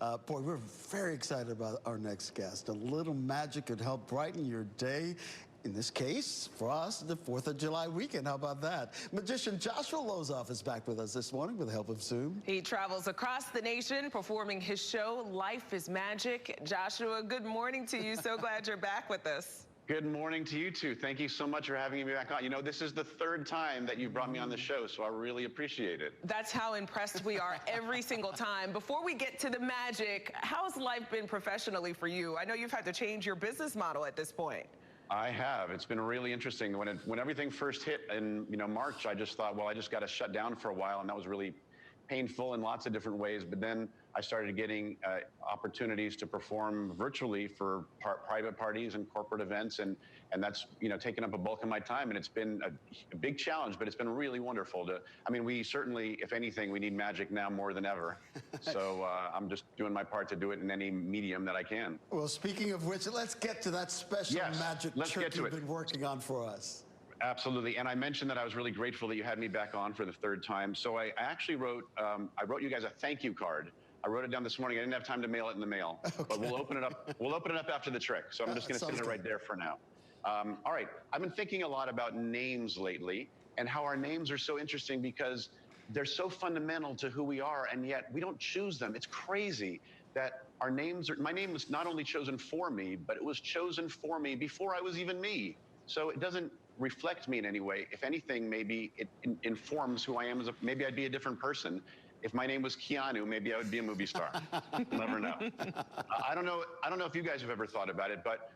Boy, we're very excited about our next guest. A little magic could help brighten your day. In this case, for us, the 4th of July weekend. How about that? Magician Joshua Lozoff is back with us this morning with the help of Zoom. He travels across the nation performing his show, Life is Magic. Joshua, good morning to you. So glad you're back with us. Good morning to you too. Thank you so much for having me back on. You know, this is the 3rd time that you've brought me on the show, so I really appreciate it. That's how impressed we are every single time. Before we get to the magic, how's life been professionally for you? I know you've had to change your business model at this point. I have. It's been really interesting. When everything first hit in March, I just thought, well, I just got to shut down for a while, and that was really painful in lots of different ways. But then I started getting opportunities to perform virtually for private parties and corporate events, and that's taken up a bulk of my time. And it's been a big challenge, but it's been really wonderful to. I mean, we certainly, if anything, we need magic now more than ever. So I'm just doing my part to do it in any medium that I can. Well, speaking of which, let's get to that special magic trick you've been working on for us. Absolutely, and I mentioned that I was really grateful that you had me back on for the 3rd time. So I actually wrote you guys a thank you card. I wrote it down this morning. I didn't have time to mail it in the mail, but we'll open it up. We'll open it up after the trick. So I'm just going to send it right there for now. All right, I've been thinking a lot about names lately and how our names are so interesting because they're so fundamental to who we are, and yet we don't choose them. It's crazy that our names my name was not only chosen for me, but it was chosen for me before I was even me. So it doesn't reflect me in any way. If anything, maybe it informs who I am maybe I'd be a different person. If my name was Keanu, maybe I would be a movie star. You'll never know. I don't know if you guys have ever thought about it, but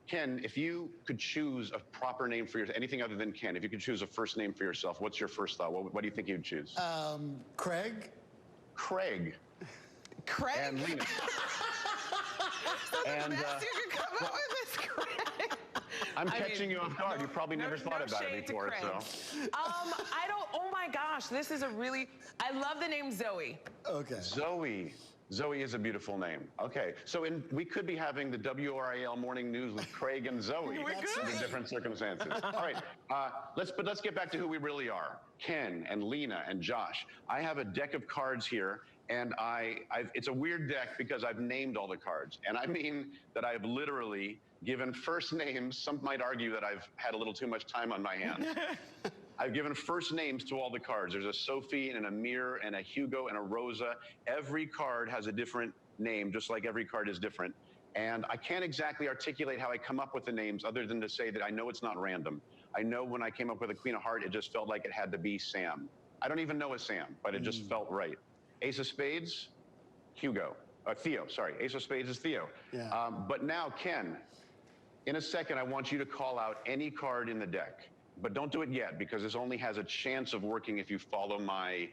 Ken, if you could choose a proper name for yourself, anything other than Ken, if you could choose a first name for yourself, what's your first thought? What do you think you'd choose? Craig. Craig. Craig? And Lena. And, the best you could come up with is Craig. I'm catching you off guard. You probably never thought about it before, so. Oh my gosh, this is I love the name Zoe. Okay. Zoe. Zoe is a beautiful name. Okay, so we could be having the WRAL morning news with Craig and Zoe. We could. In different circumstances. All right, let's get back to who we really are. Ken and Lena and Josh. I have a deck of cards here, and it's a weird deck because I've named all the cards. And I mean that I've literally given first names. Some might argue that I've had a little too much time on my hands. I've given first names to all the cards. There's a Sophie and an Amir and a Hugo and a Rosa. Every card has a different name, just like every card is different. And I can't exactly articulate how I come up with the names other than to say that I know it's not random. I know when I came up with a Queen of Hearts, it just felt like it had to be Sam. I don't even know a Sam, but it just felt right. Ace of Spades, Hugo. Theo, sorry. Ace of Spades is Theo. Yeah. But now, Ken, in a second, I want you to call out any card in the deck. But don't do it yet, because this only has a chance of working if you follow my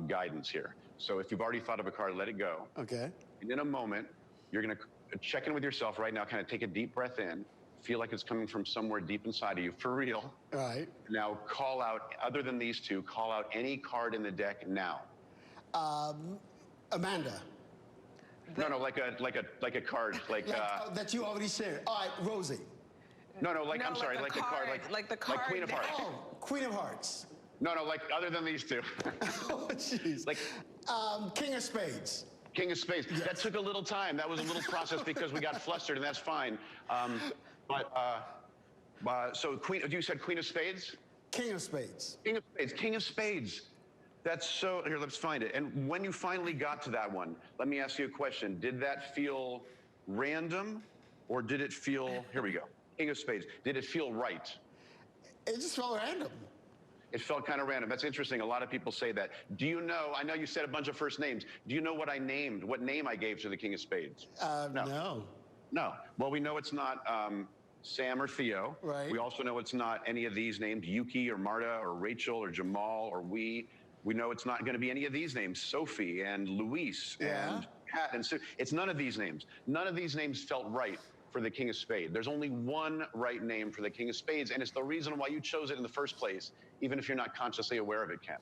guidance here. So if you've already thought of a card, let it go. Okay. And in a moment, you're going to check in with yourself right now, kind of take a deep breath in, feel like it's coming from somewhere deep inside of you, for real. All right. Now call out, other than these two, call out any card in the deck now. Amanda. No, like a card, like that you already said. All right, Rosie. No, I'm sorry, like the card, like Queen of Hearts. Oh, Queen of Hearts. No, like other than these two. Oh, jeez. Like King of Spades. King of Spades. Yes. That took a little time. That was a little process because we got flustered, and that's fine. So you said Queen of Spades? King of Spades. King of Spades. King of Spades. That's so. Here, let's find it. And when you finally got to that one, let me ask you a question. Did that feel random, or did it feel? Here we go. King of Spades. Did it feel right? It just felt random. It felt kind of random. That's interesting. A lot of people say that. Do you know, I know you said a bunch of first names. Do you know what I named, what name I gave to the King of Spades? No. No. Well, we know it's not Sam or Theo. Right. We also know it's not any of these names, Yuki or Marta or Rachel or Jamal or we. We know it's not going to be any of these names, Sophie and Luis and Pat and Sue. It's none of these names. None of these names felt right for the King of Spades. There's only one right name for the King of Spades, and it's the reason why you chose it in the first place, even if you're not consciously aware of it, Ken.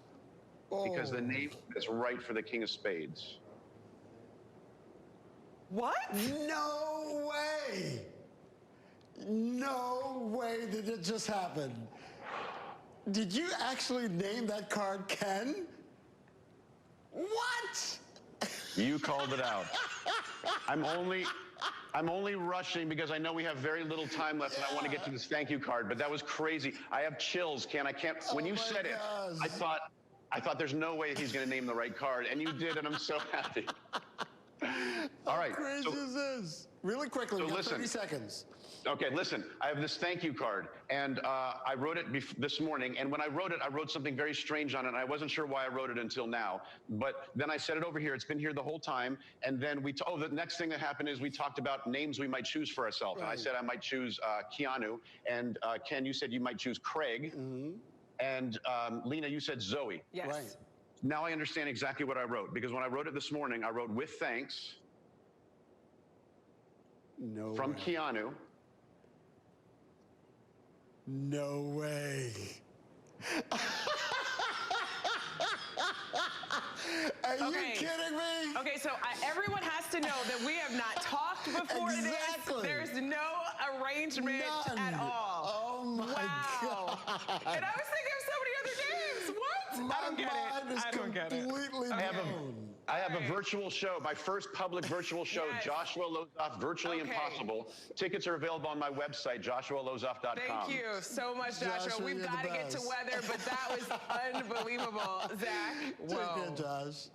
Oh. Because the name is right for the King of Spades. What? No way! No way did it just happen. Did you actually name that card Ken? What? You called it out. I'm only rushing because I know we have very little time left, and I want to get to this thank you card. But that was crazy. I have chills, Ken. I can't. When you said it, I thought there's no way he's going to name the right card, and you did, and I'm so happy. All right. How crazy is this? Really quickly, So we got listen. 30 seconds. Okay, listen, I have this thank you card, and I wrote it this morning, and when I wrote something very strange on it, and I wasn't sure why I wrote it until now, but then I set it over here. It's been here the whole time, and then the next thing that happened is we talked about names we might choose for ourselves, and I said I might choose Keanu, and Ken, you said you might choose Craig, and Lena, you said Zoe. Yes. Right. Now I understand exactly what I wrote, because when I wrote it this morning, I wrote with thanks from way. Keanu. No way. Are you kidding me? Okay, so everyone has to know that we have not talked before Exactly. this. There's no arrangement None. at all. Oh my Wow. God. And I was thinking of so many other names. What? I don't get it. I don't get it. Completely blown. I have a virtual show, my first public virtual show, Yes. Joshua Lozoff, Virtually Impossible. Tickets are available on my website, joshualozoff.com. Thank you so much, Joshua. Joshua, We've you're got the to get to best. weather, but that was unbelievable. Zach, whoa. Take care, Josh.